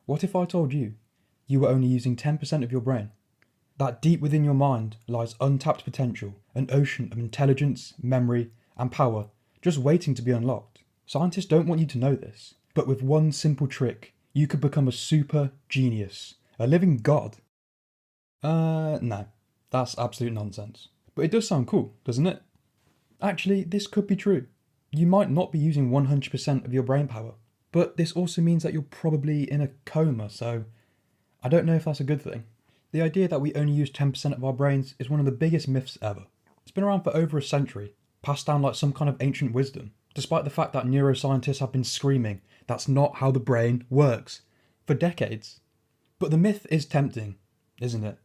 What if I told you you were only using 10% of your brain? That deep within your mind lies untapped potential, an ocean of intelligence, memory, and power just waiting to be unlocked. Scientists don't want you to know this, but with one simple trick, you could become a super genius, a living god. No, that's absolute nonsense. But it does sound cool, doesn't it? Actually, this could be true. You might not be using 100% of your brain power, but this also means that you're probably in a coma, so I don't know if that's a good thing. The idea that we only use 10% of our brains is one of the biggest myths ever. It's been around for over a century, passed down like some kind of ancient wisdom, despite the fact that neuroscientists have been screaming that's not how the brain works for decades. But the myth is tempting, isn't it?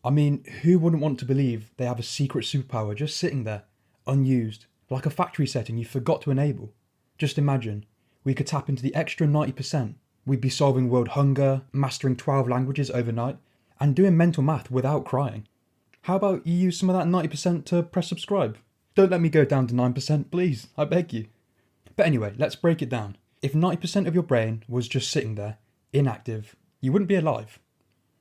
I mean, who wouldn't want to believe they have a secret superpower just sitting there, unused, like a factory setting you forgot to enable? Just imagine, we could tap into the extra 90%. We'd be solving world hunger, mastering 12 languages overnight, and doing mental math without crying. How about you use some of that 90% to press subscribe? Don't let me go down to 9%, please, I beg you. But anyway, let's break it down. If 90% of your brain was just sitting there, inactive, you wouldn't be alive.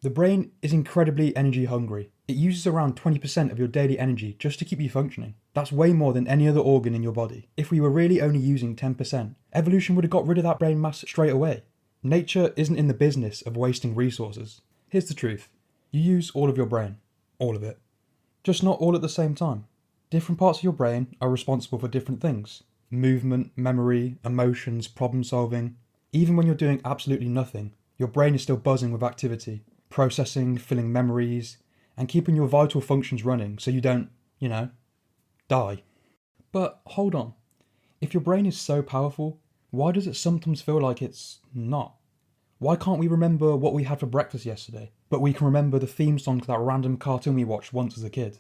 The brain is incredibly energy hungry. It uses around 20% of your daily energy just to keep you functioning. That's way more than any other organ in your body. If we were really only using 10%, evolution would have got rid of that brain mass straight away. Nature isn't in the business of wasting resources. Here's the truth. You use all of your brain. All of it. Just not all at the same time. Different parts of your brain are responsible for different things. Movement, memory, emotions, problem solving. Even when you're doing absolutely nothing, your brain is still buzzing with activity, processing, filling memories, and keeping your vital functions running so you don't, die. But hold on. If your brain is so powerful, why does it sometimes feel like it's not? Why can't we remember what we had for breakfast yesterday, but we can remember the theme song to that random cartoon we watched once as a kid?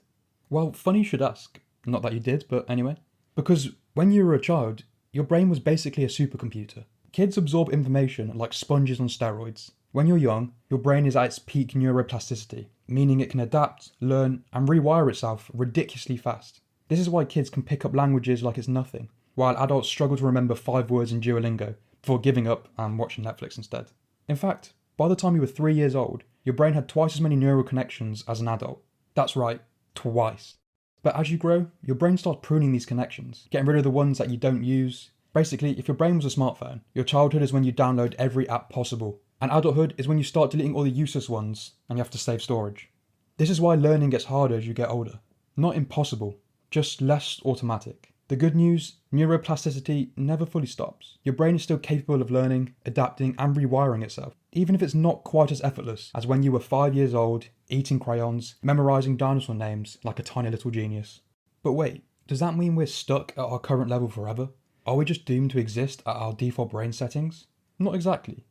Well, funny you should ask. Not that you did, but anyway. Because when you were a child, your brain was basically a supercomputer. Kids absorb information like sponges on steroids. When you're young, your brain is at its peak neuroplasticity, meaning it can adapt, learn, and rewire itself ridiculously fast. This is why kids can pick up languages like it's nothing, while adults struggle to remember 5 words in Duolingo before giving up and watching Netflix instead. In fact, by the time you were 3 years old, your brain had twice as many neural connections as an adult. That's right, twice. But as you grow, your brain starts pruning these connections, getting rid of the ones that you don't use. Basically, if your brain was a smartphone, your childhood is when you download every app possible, and adulthood is when you start deleting all the useless ones and you have to save storage. This is why learning gets harder as you get older. Not impossible, just less automatic. The good news, neuroplasticity never fully stops. Your brain is still capable of learning, adapting, and rewiring itself, even if it's not quite as effortless as when you were 5 years old, eating crayons, memorizing dinosaur names like a tiny little genius. But wait, does that mean we're stuck at our current level forever? Are we just doomed to exist at our default brain settings? Not exactly.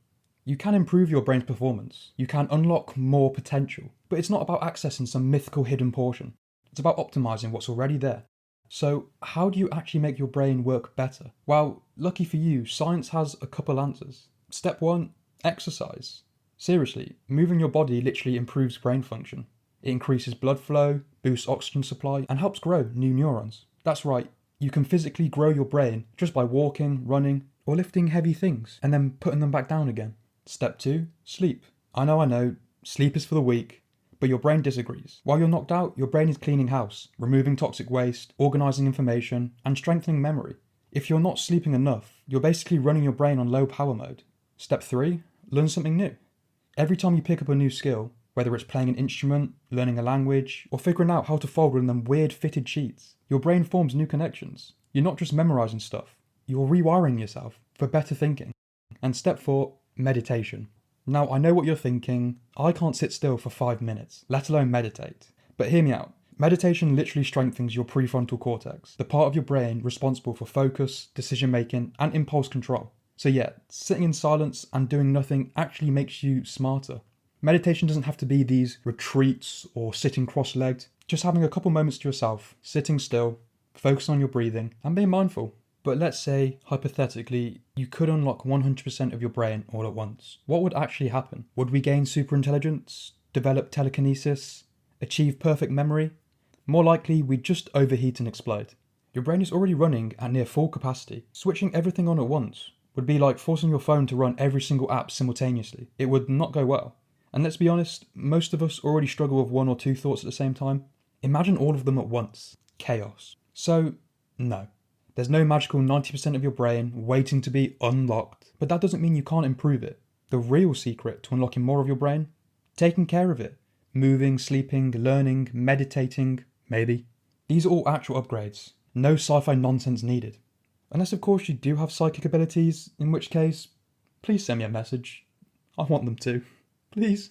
You can improve your brain's performance. You can unlock more potential, but it's not about accessing some mythical hidden portion. It's about optimizing what's already there. So how do you actually make your brain work better? Well, lucky for you, science has a couple answers. Step 1, exercise. Seriously, moving your body literally improves brain function. It increases blood flow, boosts oxygen supply, and helps grow new neurons. That's right, you can physically grow your brain just by walking, running, or lifting heavy things and then putting them back down again. Step 2, sleep. I know, sleep is for the weak. But your brain disagrees. While you're knocked out, your brain is cleaning house, removing toxic waste, organising information, and strengthening memory. If you're not sleeping enough, you're basically running your brain on low power mode. Step 3, learn something new. Every time you pick up a new skill, whether it's playing an instrument, learning a language, or figuring out how to fold one of them weird fitted sheets, your brain forms new connections. You're not just memorising stuff, you're rewiring yourself for better thinking. And step 4, meditation. Now, I know what you're thinking. I can't sit still for 5 minutes, let alone meditate. But hear me out. Meditation literally strengthens your prefrontal cortex, the part of your brain responsible for focus, decision making, and impulse control. So yeah, sitting in silence and doing nothing actually makes you smarter. Meditation doesn't have to be these retreats or sitting cross-legged. Just having a couple moments to yourself, sitting still, focusing on your breathing, and being mindful. But let's say, hypothetically, you could unlock 100% of your brain all at once. What would actually happen? Would we gain superintelligence, develop telekinesis, achieve perfect memory? More likely, we'd just overheat and explode. Your brain is already running at near full capacity. Switching everything on at once would be like forcing your phone to run every single app simultaneously. It would not go well. And let's be honest, most of us already struggle with one or two thoughts at the same time. Imagine all of them at once. Chaos. So, no. There's no magical 90% of your brain waiting to be unlocked, but that doesn't mean you can't improve it. The real secret to unlocking more of your brain? Taking care of it. Moving, sleeping, learning, meditating, maybe. These are all actual upgrades. No sci-fi nonsense needed. Unless of course you do have psychic abilities, in which case, please send me a message. I want them to. Please.